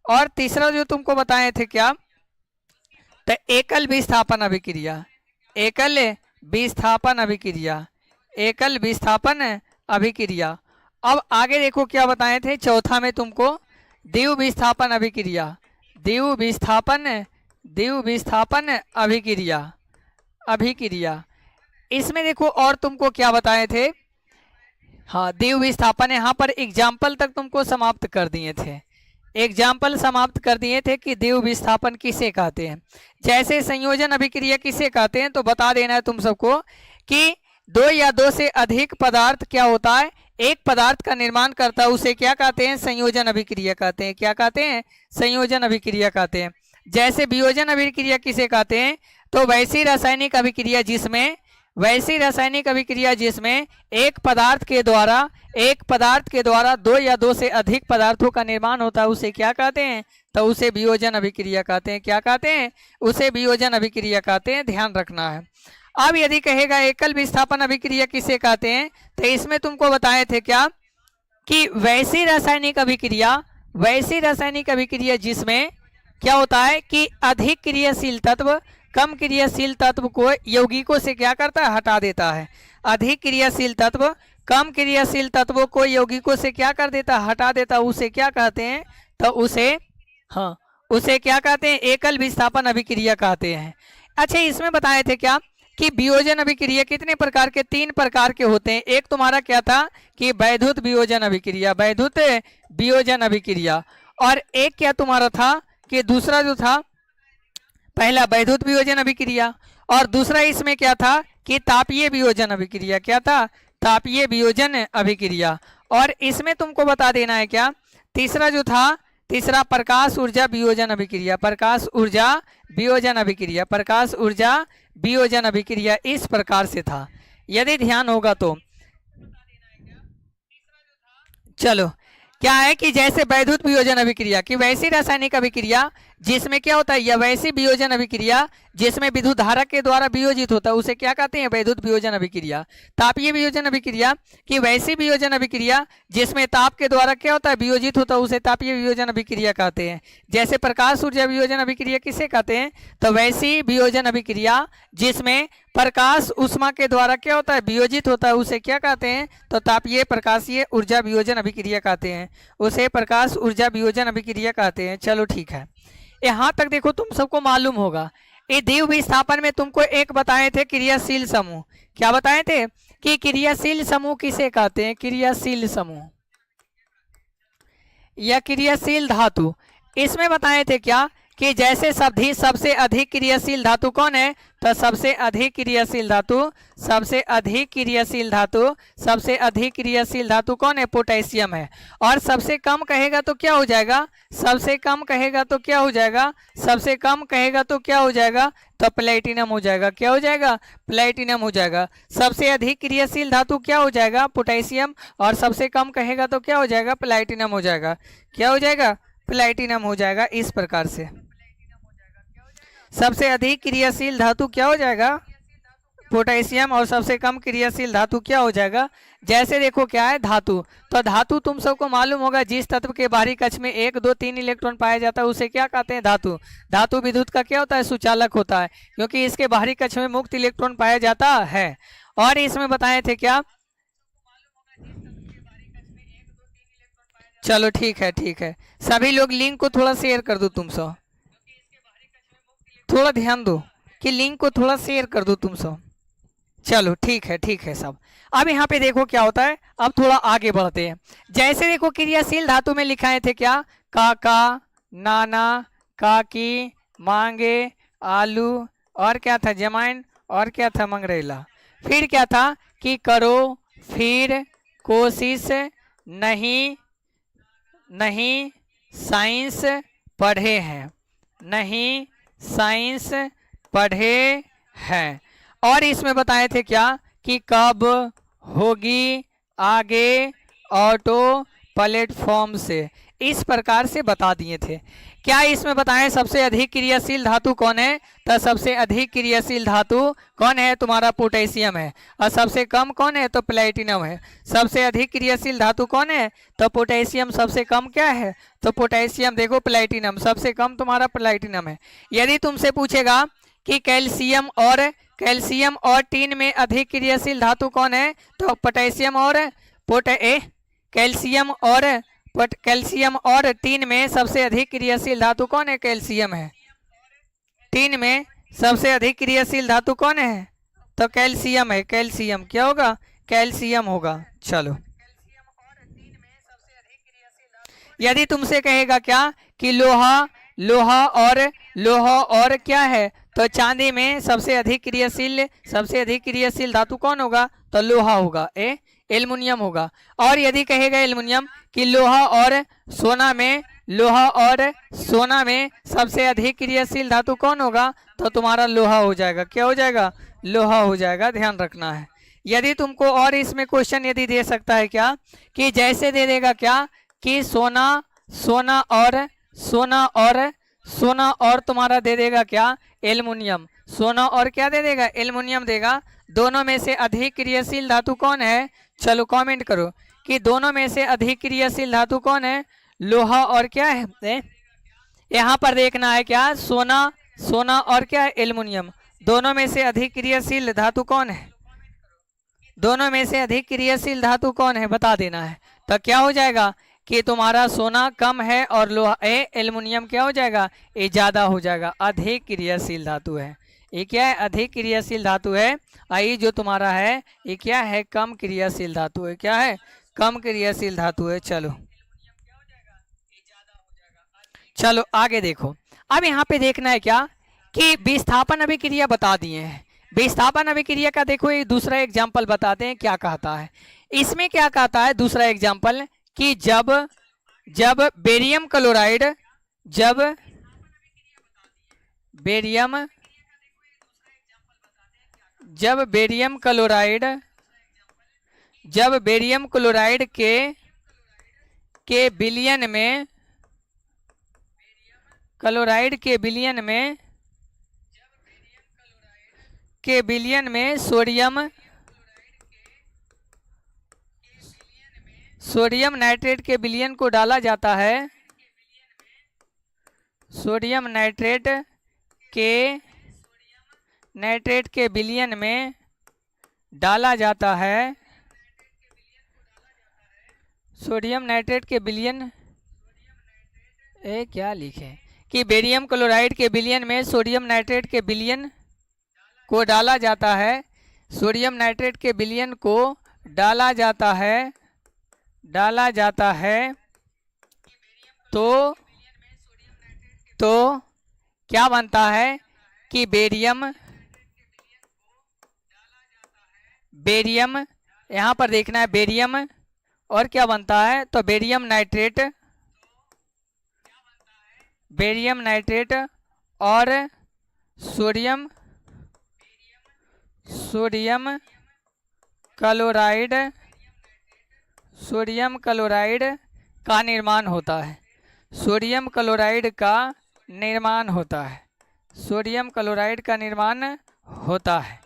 और तीसरा जो तुमको बताए थे क्या, तो एकल विस्थापन अभिक्रिया, एकल विस्थापन अभिक्रिया, एकल विस्थापन अभिक्रिया। अब आगे देखो क्या बताए थे चौथा में तुमको, द्विव विस्थापन अभिक्रिया, द्विव विस्थापन, द्विव विस्थापन अभिक्रिया, अभिक्रिया। इसमें देखो और तुमको क्या बताए थे, हाँ द्विव विस्थापन, यहाँ पर एग्जाम्पल तक तुमको समाप्त कर दिए थे, एग्जाम्पल समाप्त कर दिए थे कि द्विव विस्थापन किसे कहते हैं। जैसे संयोजन अभिक्रिया किसे कहते हैं, तो बता देना है तुम सबको कि दो या दो से अधिक पदार्थ क्या होता है, एक पदार्थ का निर्माण करता है, उसे क्या कहते हैं, संयोजन अभिक्रिया कहते हैं। क्या कहते हैं, संयोजन अभिक्रिया कहते हैं। जैसे वियोजन अभिक्रिया किसे कहते हैं, तो वैसी रासायनिक अभिक्रिया जिसमें, वैसी रासायनिक अभिक्रिया जिसमें एक पदार्थ के द्वारा, एक पदार्थ के द्वारा दो या दो से अधिक पदार्थों का निर्माण होता है, उसे क्या कहते हैं, तो उसे वियोजन अभिक्रिया कहते हैं। क्या कहते हैं, उसे वियोजन अभिक्रिया कहते हैं, ध्यान रखना है। अब यदि कहेगा एकल विस्थापन अभिक्रिया किसे कहते हैं, तो इसमें तुमको बताए थे क्या कि वैसी रासायनिक अभिक्रिया, वैसी रासायनिक अभिक्रिया जिसमें क्या होता है कि अधिक क्रियाशील तत्व कम क्रियाशील तत्व को यौगिकों से क्या करता है, हटा देता है। अधिक क्रियाशील तत्व कम क्रियाशील तत्वों को यौगिकों से क्या कर देता है, हटा देता है, उसे क्या कहते हैं, तो उसे, हाँ उसे क्या कहते हैं, एकल विस्थापन अभिक्रिया कहते हैं। अच्छा इसमें बताए थे क्या कि वियोजन अभिक्रिया कितने प्रकार के, 3 प्रकार के होते हैं। एक तुम्हारा क्या था कि वैद्युत वियोजन अभिक्रिया, वैद्युत वियोजन अभिक्रिया, और एक क्या तुम्हारा था कि दूसरा जो था, पहला वैद्युत वियोजन अभिक्रिया, और दूसरा इसमें क्या था कि तापीय वियोजन अभिक्रिया। क्या था, तापीय वियोजन अभिक्रिया। और इसमें तुमको बता देना है क्या, तीसरा जो था, तीसरा प्रकाश ऊर्जा वियोजन अभिक्रिया, प्रकाश ऊर्जा वियोजन अभिक्रिया, प्रकाश ऊर्जा वियोजन अभिक्रिया, इस प्रकार से था। यदि ध्यान होगा तो चलो क्या है कि जैसे वैद्युत वियोजन अभिक्रिया की वैसी रासायनिक अभिक्रिया जिसमें क्या होता है, या वैसी वियोजन अभिक्रिया जिसमें विद्युत धारा के द्वारा वियोजित होता है, उसे क्या कहते हैं, वैद्युत वियोजन अभिक्रिया। तापीय वियोजन अभिक्रिया की वैसी वियोजन अभिक्रिया जिसमें ताप के द्वारा क्या होता है, वियोजित होता है, उसे तापीय वियोजन अभिक्रिया कहते हैं। जैसे प्रकाश ऊर्जा वियोजन अभिक्रिया किसे कहते हैं, तो वैसी वियोजन अभिक्रिया जिसमें प्रकाश उष्मा के द्वारा क्या होता है, वियोजित होता है, उसे क्या कहते हैं, तो तापीय प्रकाशीय ऊर्जा वियोजन अभिक्रिया कहते हैं, उसे प्रकाश ऊर्जा वियोजन अभिक्रिया कहते हैं। चलो ठीक है, यहाँ तक देखो तुम सबको मालूम होगा। ये द्विव विस्थापन में तुमको एक बताए थे क्रियाशील समूह। क्या बताए थे कि क्रियाशील समूह किसे कहते हैं, क्रियाशील समूह या क्रियाशील धातु। इसमें बताए थे क्या कि जैसे सबसे अधिक क्रियाशील धातु कौन है, तो सबसे अधिक क्रियाशील धातु, सबसे अधिक क्रियाशील धातु, सबसे अधिक क्रियाशील धातु कौन है, पोटेशियम है। और सबसे कम कहेगा तो क्या हो जाएगा, सबसे कम कहेगा तो क्या हो जाएगा, सबसे कम कहेगा तो क्या हो जाएगा, तो प्लेटिनम हो जाएगा। क्या हो जाएगा, प्लेटिनम हो जाएगा। सबसे अधिक क्रियाशील धातु क्या हो जाएगा, पोटेशियम, और सबसे कम कहेगा तो क्या हो जाएगा, प्लेटिनम हो जाएगा। क्या हो जाएगा, प्लेटिनम हो जाएगा। इस प्रकार से सबसे अधिक क्रियाशील धातु क्या हो जाएगा, पोटेशियम, और सबसे कम क्रियाशील धातु क्या हो जाएगा। जैसे देखो क्या है धातु, तो धातु तुम सबको मालूम होगा जिस तत्व के बाहरी कक्ष में 1, 2, 3 इलेक्ट्रॉन पाया जाता है उसे क्या कहते हैं, धातु। धातु विद्युत का क्या होता है, सुचालक होता है, क्योंकि इसके बाहरी कक्ष में मुक्त इलेक्ट्रॉन पाया जाता है। और इसमें बताए थे क्या, चलो ठीक है, ठीक है, सभी लोग लिंक को थोड़ा शेयर कर दो तुम सब, थोड़ा ध्यान दो कि लिंक को थोड़ा शेयर कर दो तुम सब। चलो ठीक है, ठीक है सब। अब यहाँ पे देखो क्या होता है, अब थोड़ा आगे बढ़ते हैं। जैसे देखो क्रियाशील धातु में लिखाए थे क्या, काका, नाना, काकी, मांगे, आलू, और क्या था, जमाइन, और क्या था, मंगरेला। फिर क्या था कि करो, फिर, कोशिश, नहीं, नहीं, साइंस पढ़े हैं, नहीं साइंस पढ़े हैं। और इसमें बताए थे क्या कि कब, होगी, आगे, ऑटो, प्लेटफॉर्म से, इस प्रकार से बता दिए थे। क्या इसमें बताएं सबसे अधिक क्रियाशील धातु कौन है? तो सबसे अधिक क्रियाशील धातु कौन है? तुम्हारा पोटेशियम है। और सबसे कम कौन है? तो प्लेटिनम है। सबसे अधिक क्रियाशील धातु कौन है? तो पोटेशियम। सबसे कम क्या है? तो पोटेशियम। देखो प्लेटिनम, सबसे कम तुम्हारा प्लेटिनम है। यदि तुमसे पूछेगा कि कैल्शियम और टीन में अधिक क्रियाशील धातु कौन है? तो पोटेशियम और कैल्शियम और टीन में सबसे अधिक क्रियाशील धातु कौन है? कैल्शियम है। टीन में सबसे अधिक क्रियाशील धातु कौन है? तो कैल्शियम है। कैल्शियम क्या होगा? कैल्शियम होगा। चलो, यदि तुमसे कहेगा क्या कि लोहा और क्या है? तो चांदी में सबसे अधिक क्रियाशील धातु कौन होगा? तो लोहा होगा। एल्युमिनियम होगा। और यदि कहेगा एल्युमिनियम कि लोहा और सोना में सबसे अधिक क्रियाशील धातु कौन होगा? तो तुम्हारा लोहा हो जाएगा। क्या हो जाएगा? लोहा हो जाएगा। ध्यान रखना है। यदि तुमको और इसमें क्वेश्चन यदि दे सकता है क्या कि जैसे दे देगा क्या कि सोना और तुम्हारा दे देगा क्या? एल्युमिनियम। सोना और क्या दे देगा? एल्युमिनियम देगा। दोनों में से अधिक क्रियाशील धातु कौन है? चलो कमेंट करो कि दोनों में से अधिक क्रियाशील धातु कौन है? लोहा और क्या है? यहाँ पर देखना है क्या? सोना और क्या है? एल्युमिनियम। दोनों में से अधिक क्रियाशील धातु कौन है? दोनों में से अधिक क्रियाशील धातु कौन है? बता देना है। तो क्या हो जाएगा कि तुम्हारा सोना कम है और लोहा एल्युमिनियम क्या हो जाएगा? ये ज्यादा हो जाएगा। अधिक क्रियाशील धातु है। ये क्या है? अधिक क्रियाशील धातु है। आई जो तुम्हारा है ये क्या है? कम क्रियाशील धातु है। क्या है? कम क्रियाशील धातु है। चलो आगे देखो। अब यहाँ पे देखना है क्या कि विस्थापन अभिक्रिया बता दिए हैं। विस्थापन अभिक्रिया का देखो ये दूसरा एग्जाम्पल बताते हैं क्या कहता है। इसमें क्या कहता है दूसरा एग्जाम्पल कि जब बेरियम क्लोराइड के विलयन में सोडियम नाइट्रेट के विलयन को डाला जाता है। सोडियम नाइट्रेट के विलयन में डाला जाता है। सोडियम नाइट्रेट के विलयन क्या लिखे कि बेरियम क्लोराइड के विलयन में सोडियम नाइट्रेट के विलयन को डाला जाता है। सोडियम नाइट्रेट के विलयन को डाला जाता है तो क्या बनता है कि बेरियम यहाँ पर देखना है। बेरियम और क्या बनता है? तो बेरियम नाइट्रेट और सोडियम क्लोराइड का निर्माण होता है। सोडियम क्लोराइड का निर्माण होता है।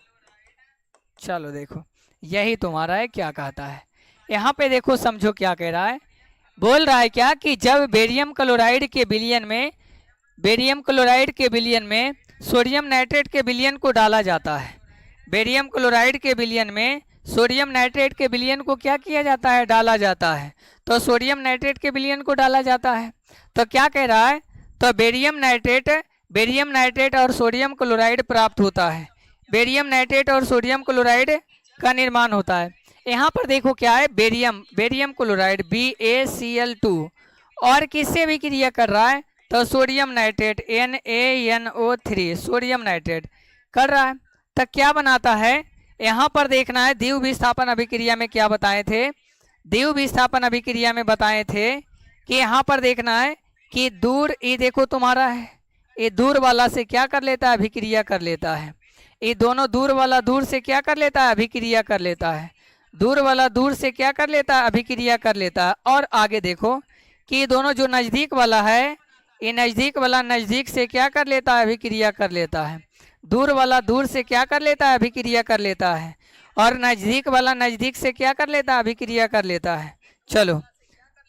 चलो देखो यही तुम्हारा है क्या कहता है। यहाँ पे देखो समझो क्या कह रहा है। बोल रहा है क्या कि जब बेरियम क्लोराइड के विलयन में सोडियम नाइट्रेट के विलयन को डाला जाता है। बेरियम क्लोराइड के विलयन में सोडियम नाइट्रेट के विलयन को क्या किया जाता है? डाला जाता है। तो सोडियम नाइट्रेट के विलयन को डाला जाता है तो क्या कह रहा है? तो बेरियम नाइट्रेट और सोडियम क्लोराइड प्राप्त होता है। बेरियम नाइट्रेट और सोडियम क्लोराइड का निर्माण होता है। यहाँ पर देखो क्या है? बेरियम क्लोराइड BaCl2 और किससे भी क्रिया कर रहा है? तो sodium nitrate NaNO3 sodium nitrate कर रहा है। तो क्या बनाता है? यहाँ पर देखना है द्वितीय विस्थापन अभिक्रिया में क्या बताए थे? द्वितीय विस्थापन अभिक्रिया में बताए थे कि यहाँ पर देखना है कि दूर ये देखो तुम्हारा है, ये दूर वाला से क्या कर लेता है? अभिक्रिया कर लेता है। ये दोनों दूर वाला दूर से क्या कर लेता है? अभिक्रिया कर लेता है। दूर वाला दूर से क्या कर लेता है, अभिक्रिया कर लेता है। और आगे देखो कि दोनों जो नज़दीक वाला है, ये नज़दीक वाला नज़दीक से क्या कर लेता है, अभिक्रिया कर लेता है। दूर वाला दूर से क्या कर लेता है, अभिक्रिया कर लेता है। और नज़दीक वाला नज़दीक से क्या कर लेता है, अभिक्रिया कर लेता है। चलो,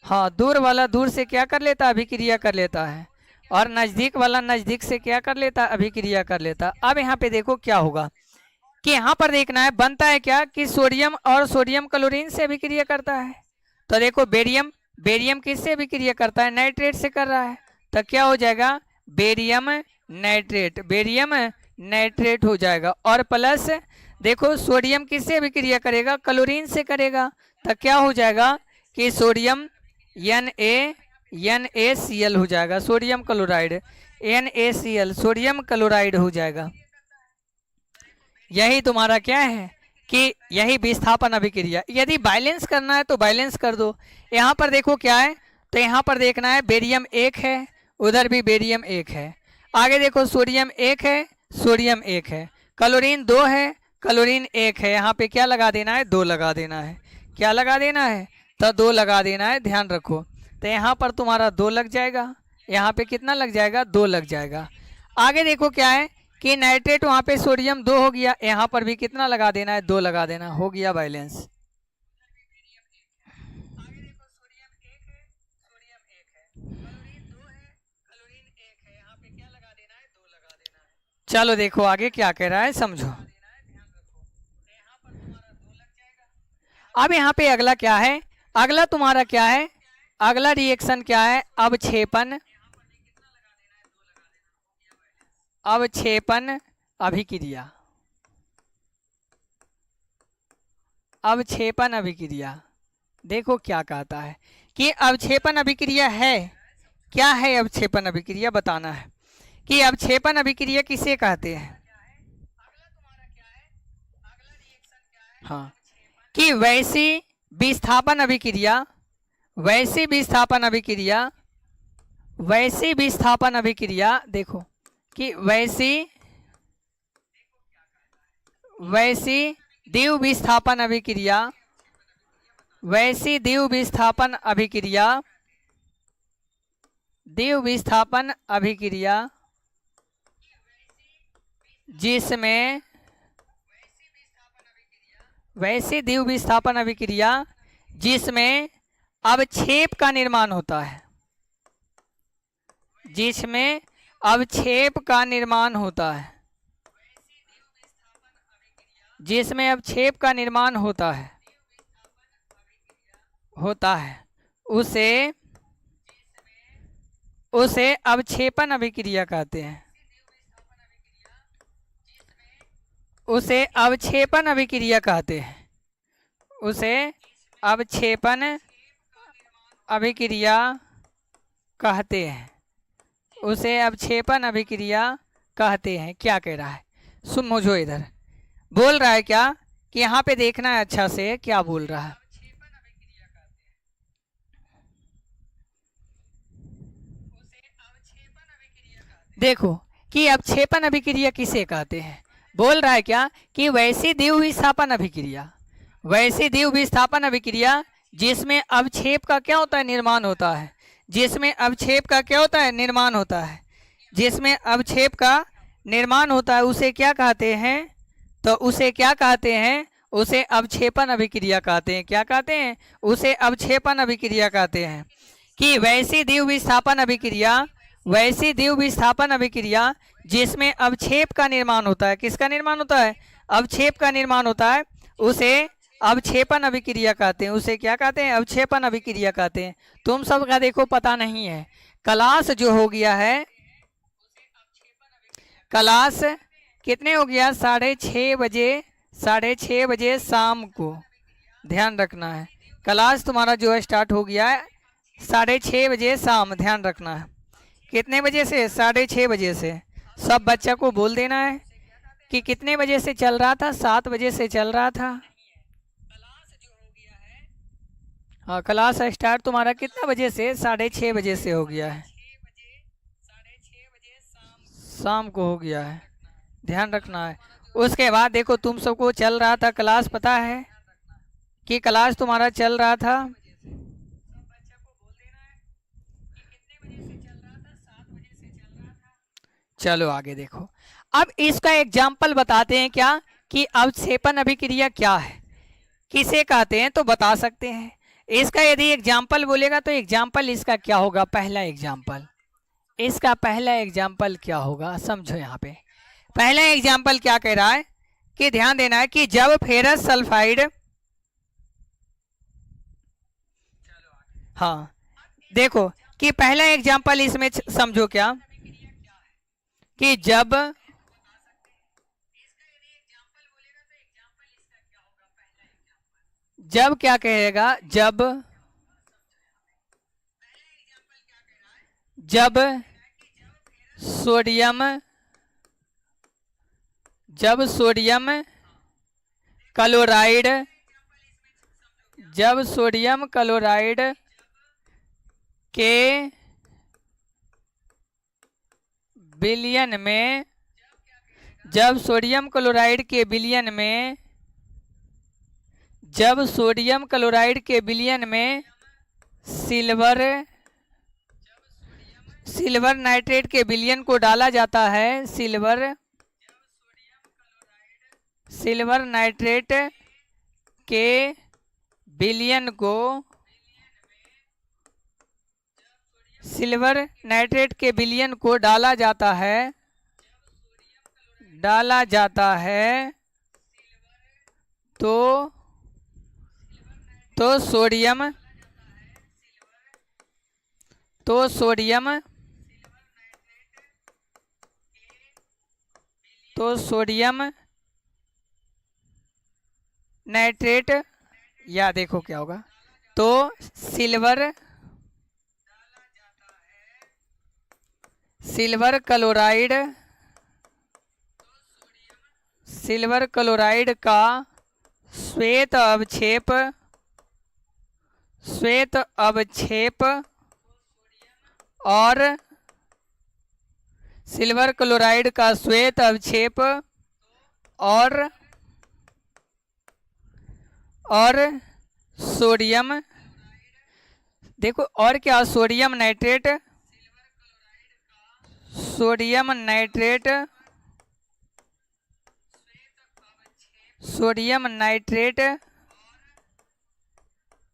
हाँ, दूर वाला दूर से क्या कर लेता है, अभिक्रिया कर लेता है। और नज़दीक वाला नज़दीक से क्या कर लेता है, अभिक्रिया कर लेता है। अब यहाँ पे देखो क्या होगा कि यहाँ पर देखना है बनता है क्या कि सोडियम और सोडियम क्लोरीन से अभिक्रिया करता है। तो देखो बेरियम, बेरियम किससे अभिक्रिया करता है, नाइट्रेट से कर रहा है। तो क्या हो जाएगा, बेरियम नाइट्रेट, बेरियम नाइट्रेट हो जाएगा। और प्लस देखो सोडियम किससे अभिक्रिया करेगा, क्लोरीन से करेगा। तो क्या हो जाएगा कि सोडियम NaCl हो जाएगा, sodium chloride NaCl, sodium chloride हो जाएगा। यही तुम्हारा क्या है कि यही विस्थापन अभिक्रिया। यदि बैलेंस करना है तो बैलेंस कर दो। यहाँ पर देखो क्या है, तो यहाँ पर देखना है बेरियम 1 है, उधर भी बेरियम 1 है। आगे देखो सोडियम 1 है, सोडियम 1 है। क्लोरीन 2 है, क्लोरीन 1 है। यहाँ पे क्या लगा देना है, 2 लगा देना है। क्या लगा देना है, तो 2 लगा देना है, ध्यान रखो। तो यहाँ पर तुम्हारा 2 लग जाएगा, यहाँ पे कितना लग जाएगा, 2 लग जाएगा। आगे देखो क्या है कि नाइट्रेट वहाँ पे सोडियम 2 हो गया, यहाँ पर भी कितना लगा देना है, 2 लगा देना, हो गया बैलेंस। चलो देखो आगे क्या कह रहा है, समझो। अब यहाँ पे अगला क्या है, अगला तुम्हारा क्या है, अगला रिएक्शन क्या है, अवक्षेपण, अवक्षेपण अभिक्रिया, अवक्षेपण अभिक्रिया। देखो क्या कहता है कि अवक्षेपण अभिक्रिया है, क्या है अवक्षेपण अभिक्रिया, बताना है कि अवक्षेपण अभिक्रिया किसे कहते हैं। हाँ, कि वैसी विस्थापन अभिक्रिया, वैसी विस्थापन अभिक्रिया, वैसी विस्थापन अभिक्रिया, देखो कि वैसी, वैसी द्विविस्थापन अभिक्रिया, वैसी द्विविस्थापन अभिक्रिया, द्विविस्थापन अभिक्रिया जिसमें, वैसी द्विविस्थापन अभिक्रिया जिसमें अवक्षेप का निर्माण होता है, जिसमें अवक्षेप का निर्माण होता है, जिसमें अवक्षेप का निर्माण होता है, होता है, उसे, उसे अवक्षेपण अभिक्रिया कहते हैं, उसे अवक्षेपण अभिक्रिया कहते हैं, उसे अवक्षेपण अभिक्रिया कहते हैं, उसे अवक्षेपण अभिक्रिया कहते हैं। क्या कह रहा है, समझो इधर बोल रहा है क्या कि यहाँ पे देखना है अच्छा से क्या बोल रहा है। देखो कि अवक्षेपण अभिक्रिया किसे कहते हैं, बोल रहा है क्या कि वैसी द्विविस्थापन अभिक्रिया, वैसी द्विविस्थापन अभिक्रिया जिसमें अवक्षेप का क्या होता है, निर्माण होता है, जिसमें अवक्षेप का क्या होता है, निर्माण होता है, जिसमें अवक्षेप का निर्माण होता है, उसे क्या कहते हैं, तो उसे क्या कहते हैं, उसे अवक्षेपण अभिक्रिया कहते हैं। क्या कहते हैं, उसे अवक्षेपण अभिक्रिया कहते हैं। कि वैसी द्विविस्थापन अभिक्रिया, वैसी द्विविस्थापन अभिक्रिया जिसमें अवक्षेप का निर्माण होता है, किसका निर्माण होता है, अवक्षेप का निर्माण होता है, उसे अवक्षेपण अभिक्रिया कहते हैं। उसे क्या कहते हैं, अवक्षेपण अभिक्रिया कहते हैं। तुम सब का देखो पता नहीं है, क्लास जो हो गया है, क्लास कितने हो गया, 6:30 बजे, 6:30 बजे शाम को, ध्यान रखना है। क्लास तुम्हारा जो है स्टार्ट हो गया है 6:30 बजे शाम, ध्यान रखना है। कितने बजे से, 6:30 बजे से। सब बच्चा को बोल देना है कि कितने बजे से चल रहा था, 7 बजे से चल रहा था। हाँ, क्लास स्टार्ट तुम्हारा कितना बजे से, 6:30 बजे से हो गया है, शाम को हो गया है, ध्यान रखना है। उसके बाद देखो तुम सबको चल रहा था क्लास, पता है, कि क्लास तुम्हारा चल रहा था। चलो आगे देखो। अब इसका एग्जाम्पल बताते हैं क्या कि अवक्षेपण अभिक्रिया क्या है, किसे कहते हैं, तो बता सकते हैं। इसका यदि एग्जाम्पल बोलेगा तो एग्जाम्पल इसका क्या होगा, पहला एग्जाम्पल, इसका पहला एग्जाम्पल क्या होगा, समझो यहाँ पे। पहला एग्जाम्पल क्या कह रहा है कि ध्यान देना है कि जब फेरस सल्फाइड, हाँ देखो कि पहला एग्जाम्पल इसमें समझो क्या कि जब क्या कहेगा, जब सोडियम क्लोराइड, जब सोडियम क्लोराइड के विलयन में, जब सोडियम क्लोराइड के विलयन में, जब सोडियम क्लोराइड के विलयन में सिल्वर नाइट्रेट के विलयन को डाला जाता है, सिल्वर नाइट्रेट के विलयन को, सिल्वर नाइट्रेट के विलयन को डाला जाता है, तो सोडियम नाइट्रेट, या देखो क्या होगा, तो सिल्वर क्लोराइड का श्वेत अवक्षेप और सिल्वर क्लोराइड का श्वेत अवक्षेप और सोडियम, देखो और क्या, सोडियम नाइट्रेट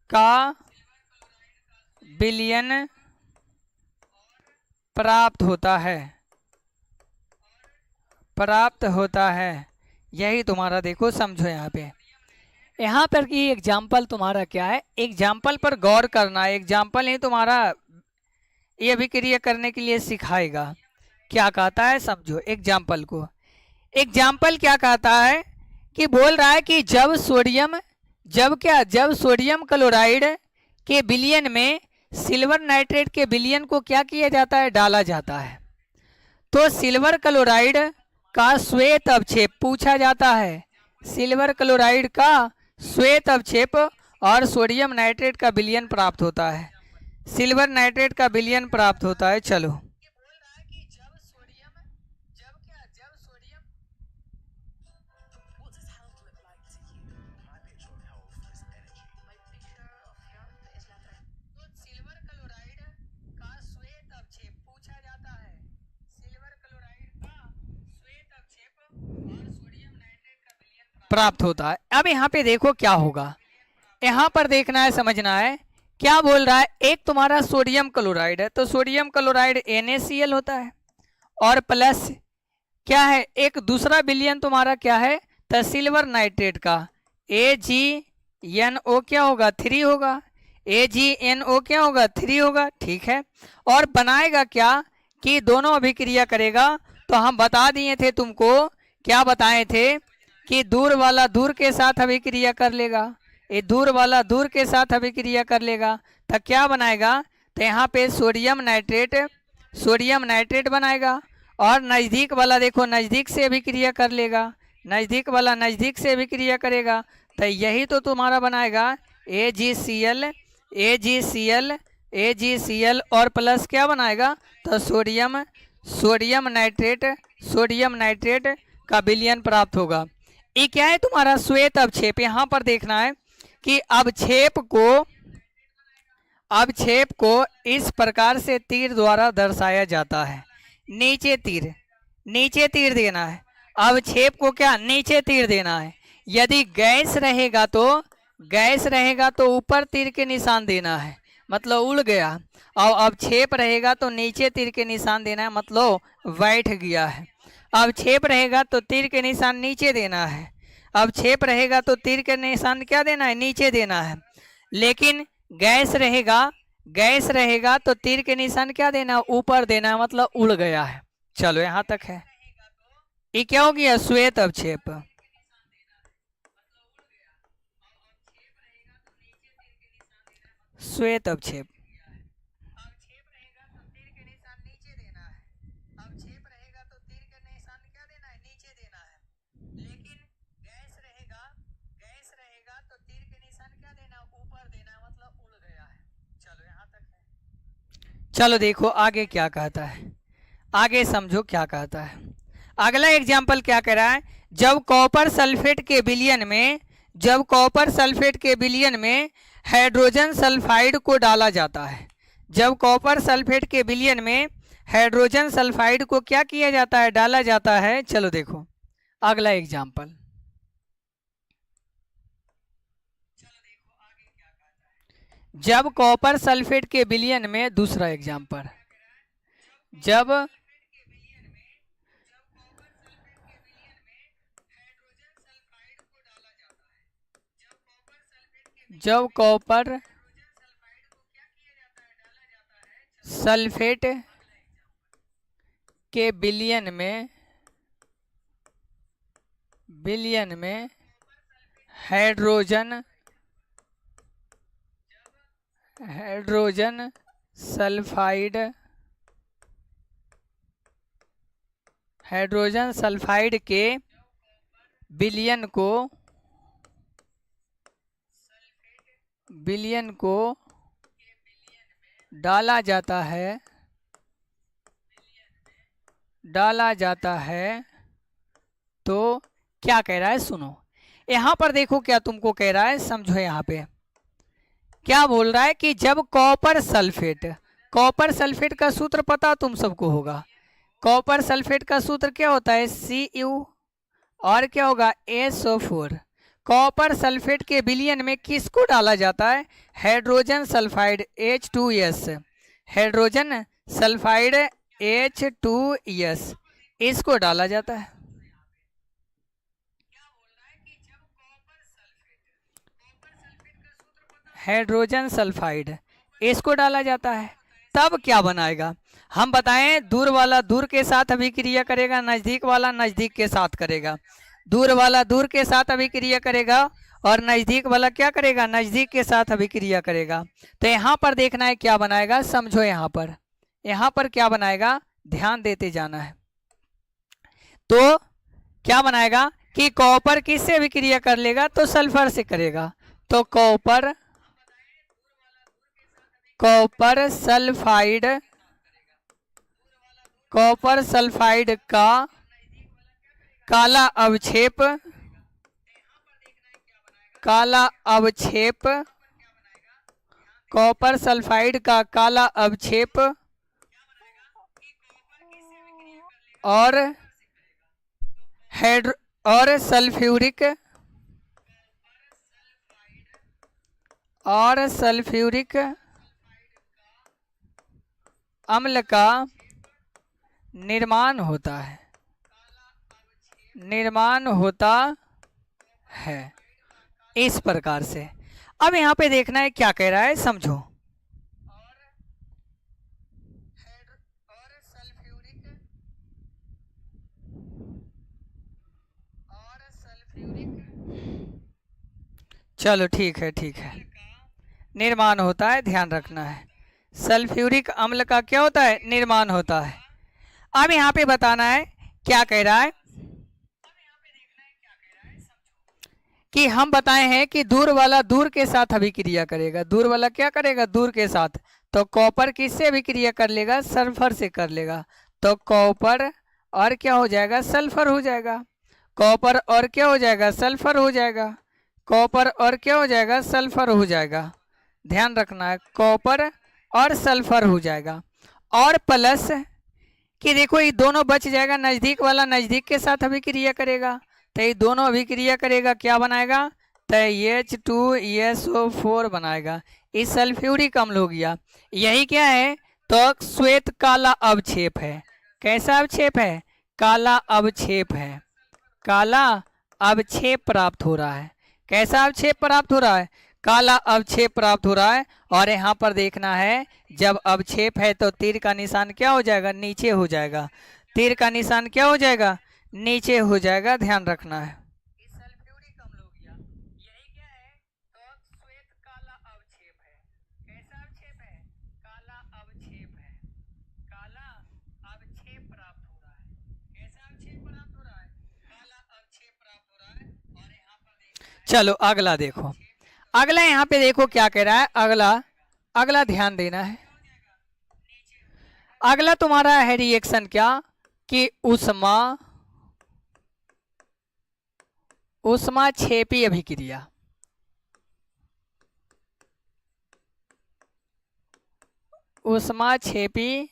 का विलयन प्राप्त होता है। यही तुम्हारा देखो, समझो यहाँ पर कि एग्जाम्पल तुम्हारा क्या है, एग्जाम्पल पर गौर करना है। एग्जाम्पल ही तुम्हारा ये अभिक्रिया करने के लिए सिखाएगा। क्या कहता है समझो एग्जाम्पल को। एग्जाम्पल क्या कहता है कि बोल रहा है कि जब सोडियम क्लोराइड के विलयन में सिल्वर नाइट्रेट के विलयन को क्या किया जाता है, डाला जाता है, तो सिल्वर क्लोराइड का श्वेत अवक्षेप पूछा जाता है, सिल्वर क्लोराइड का श्वेत अवक्षेप और सोडियम नाइट्रेट का विलयन प्राप्त होता है, सिल्वर नाइट्रेट का विलयन प्राप्त होता है। चलो प्राप्त होता है। अब यहाँ पे देखो क्या होगा, यहाँ पर देखना है, समझना है क्या बोल रहा है। एक तुम्हारा सोडियम क्लोराइड है, तो सोडियम क्लोराइड NaCl होता है, और प्लस क्या है, एक दूसरा विलयन तुम्हारा क्या है, तो सिल्वर नाइट्रेट का AgNO क्या होगा, 3 होगा, AgNO क्या होगा, 3 होगा, ठीक है। और बनाएगा क्या कि दोनों अभिक्रिया करेगा, तो हम बता दिए थे तुमको, क्या बताए थे कि दूर वाला दूर के साथ अभिक्रिया कर लेगा, ये दूर वाला दूर के साथ अभिक्रिया कर लेगा, तो क्या बनाएगा, तो यहाँ पे सोडियम नाइट्रेट बनाएगा, और नज़दीक वाला देखो नज़दीक से अभिक्रिया कर लेगा, नज़दीक वाला नज़दीक से अभिक्रिया करेगा, तो यही तो तुम्हारा बनाएगा AgCl और प्लस क्या बनाएगा, तो सोडियम नाइट्रेट का विलयन प्राप्त होगा। ये क्या है तुम्हारा श्वेत अवक्षेप। यहाँ पर देखना है कि अवक्षेप को इस प्रकार से तीर द्वारा दर्शाया जाता है। नीचे तीर देना है। अवक्षेप को क्या नीचे तीर देना है। यदि गैस रहेगा तो ऊपर तीर के निशान देना है, मतलब उड़ गया। और अवक्षेप रहेगा तो नीचे तीर के निशान देना है, मतलब बैठ गया है। अवक्षेप रहेगा तो तीर के निशान नीचे देना है। अवक्षेप रहेगा तो तीर के निशान क्या देना है, नीचे देना है। लेकिन गैस रहेगा तो तीर के निशान क्या देना है, ऊपर देना है, मतलब उड़ गया है। चलो यहाँ तक है। ये क्या हो गया, श्वेत अवक्षेप। श्वेत अवक्षेप चलो देखो आगे क्या कहता है, आगे समझो क्या कहता है। अगला एग्जाम्पल क्या कह रहा है, जब कॉपर सल्फेट के विलयन में हाइड्रोजन सल्फाइड को डाला जाता है। जब कॉपर सल्फेट के विलयन में हाइड्रोजन सल्फाइड को क्या किया जाता है, डाला जाता है। चलो देखो अगला एग्जाम्पल। जब कॉपर सल्फेट के विलयन में, दूसरा एग्जाम्पल, जब कॉपर सल्फेट के विलयन में हाइड्रोजन सल्फाइड के विलयन को डाला जाता है तो क्या कह रहा है, सुनो। यहाँ पर देखो क्या तुमको कह रहा है, समझो। यहाँ पे क्या बोल रहा है कि जब कॉपर सल्फेट का सूत्र पता तुम सबको होगा। कॉपर सल्फेट का सूत्र क्या होता है, Cu और क्या होगा, SO4। कॉपर सल्फेट के विलयन में किसको डाला जाता है, hydrogen sulphide H2S, hydrogen sulphide H2S, इसको डाला जाता है। हाइड्रोजन सल्फाइड इसको डाला जाता है, तब क्या बनाएगा हम बताएं। दूर वाला दूर के साथ अभिक्रिया करेगा, नजदीक वाला नजदीक के साथ करेगा। दूर वाला दूर के साथ अभिक्रिया करेगा और नजदीक वाला क्या करेगा, नजदीक के साथ अभिक्रिया करेगा। तो यहाँ पर देखना है क्या बनाएगा, समझो। यहाँ पर क्या बनाएगा, ध्यान देते जाना है। तो क्या बनाएगा कि कॉपर किससे अभिक्रिया कर लेगा, तो सल्फर से करेगा। तो कॉपर सल्फाइड का काला अवक्षेप कॉपर सल्फाइड का काला अवक्षेप और सल्फ्यूरिक अम्ल का निर्माण होता है इस प्रकार से। अब यहाँ पे देखना है क्या कह रहा है, समझो। चलो ठीक है, निर्माण होता है, ध्यान रखना है। सल्फ्यूरिक अम्ल का क्या होता है, निर्माण होता है। अब यहाँ पे बताना है क्या कह रहा है कि हम बताए हैं कि दूर वाला दूर के साथ अभिक्रिया करेगा। दूर वाला क्या करेगा, दूर के साथ। तो कॉपर किससे अभिक्रिया कर लेगा, सल्फर से कर लेगा। तो कॉपर और क्या हो जाएगा, सल्फर हो जाएगा। कॉपर और क्या हो जाएगा, सल्फर हो जाएगा। कॉपर और क्या हो जाएगा, सल्फर हो जाएगा। ध्यान रखना है, कॉपर और सल्फर हो जाएगा। और प्लस कि देखो ये दोनों बच जाएगा, नज़दीक वाला नज़दीक के साथ अभिक्रिया करेगा, तो ये दोनों अभिक्रिया करेगा, क्या बनाएगा, तो H2SO4 बनाएगा। इस सल्फ्यूरिक अम्ल हो गया। यही क्या है, तो श्वेत काला अवक्षेप है। कैसा अवक्षेप है, काला अवक्षेप है। काला अवक्षेप प्राप्त हो रहा है। कैसा अवक्षेप प्राप्त हो रहा है, काला अवक्षेप प्राप्त हो रहा है। और यहाँ पर देखना है, जब अवक्षेप है तो तीर का निशान क्या हो जाएगा, नीचे हो जाएगा। तीर का निशान क्या हो जाएगा, नीचे हो जाएगा। ध्यान रखना है। इस सल्फ्यूरिक अम्ल हो गया। यही क्या है, तो श्वेत काला अवक्षेप है। कैसा अवक्षेप है, काला अवक्षेप है। काला अवक्षेप प्राप्त हो रहा है। कैसा अवक्षेप प्राप्त हो रहा है, काला अवक्षेप प्राप्त हो रहा है। और यहाँ पर देखना है, चलो अगला देखो। अगला यहाँ पे देखो क्या कह रहा है, अगला ध्यान देना है। अगला तुम्हारा है रिएक्शन क्या, कि ऊष्माक्षेपी अभिक्रिया। ऊष्माक्षेपी